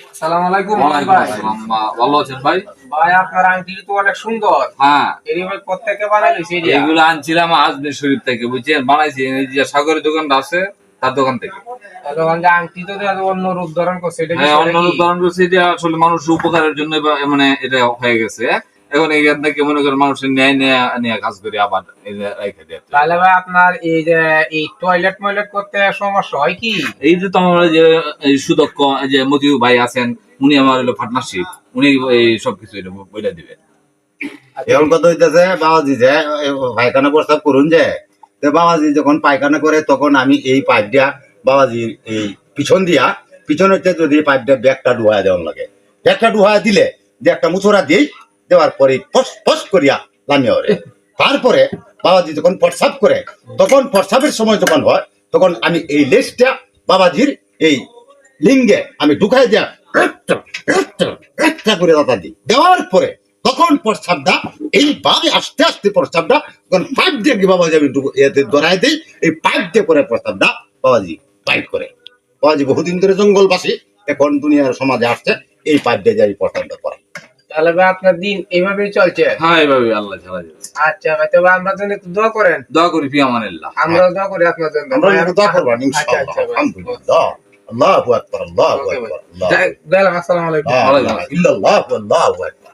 আসসালামু আলাইকুম ওয়ালাইকুম ভাই। আসসালাম। ভালো আছেন ভাই? ভাই আপনার আংটি তো অনেক সুন্দর। হ্যাঁ, এরি ভাই কোত্থেকে বানাইলিস এটা? এগুলো আনছিলাম আজমির শরীফ থেকে, বুঝছেন? বানাইছি এই যে সাগরের দোকানটা আছে তার দোকান থেকে। তাহলে ওখানে আংটি তো দেয়া অন্য রূপ ধারণ করছে, এটা হ্যাঁ, বিষয়টা অন্য কি? উদাহরণ করছি, এটা আসলে মানুষের উপকারের জন্য মানে এটা হয়ে গেছে। এখন এইখান থেকে মনে করেন মানুষের ন্যায় নিয়ে কাজ করি, আবার এই যে রেখে দেয়। তাহলে ভাই আপনার এই যে এই টয়লেট ময়লেট করতে সমস্যা হয় কি? এই যে তোমার যে এই সুদক্ষ এই যে মতিউ ভাই আছেন, উনি আমার হলো পার্টনারশিপ, উনি এই সবকিছু এটা বলে দিবে। এখন কথা হইতেছে বাবাজি যে পায়খানা প্রস্তাব করুন যে তো বাবাজি যখন পায়খানা করে তখন আমি এই পাইপ দিয়া বাবাজির এই পিছন হচ্ছে যদি পাইপ দিয়া ব্যাগটা ডুহাই দেওয়ার লাগে, ব্যাগটা ডুহাই দিলে যে একটা মুছরা দিই, দেওয়ার পরে ফস ফস করিয়া লামিয়ে ওরে। তারপরে বাবাজি যখন প্রস্রাব করে তখন প্রস্রাবের সময় যখন হয় তখন আমি এই লেজটা বাবাজির এই লিঙ্গে আমি ঢুকাই দেয়া একটা করে দাদা দিই, দেওয়ার পরে তখন প্রস্তাবটা এইভাবে আস্তে আস্তে প্রস্তাবটা তখন পাইপ দিয়ে বাবাজি আমি এতে ধরাই দিই, এই পাইপ দিয়ে করে প্রস্তাবটা বাবাজি পাইপ করে। বাবাজি বহুদিন ধরে জঙ্গলবাসী, এখন দুনিয়ার সমাজে আসছে এই পাইপ দিয়ে যাই প্রস্তাবটা করা। তাহলে ভাই আপনার দিন এইভাবেই চলছে? হ্যাঁ, এইভাবে আল্লাহ চালা যাবে। আচ্ছা ভাই, তবে আমরা জন্য একটু দোয়া করেন। দোয়া করি ফি আমানিল্লাহ। আমরাও দোয়া করি আপনার জন্য। আমরা একটু দোয়া করবো আচ্ছা ইনশাআল্লাহ। আচ্ছা ভাই। আলহামদুলিল্লাহ, আল্লাহু আকবার, আল্লাহু ওকে ভাই। আকবার, আল্লাহু গেলাম, আসসালামু আলাইকুম। আকবার, লা ইলাহা ইল্লাল্লাহ, আল্লাহু আকবার।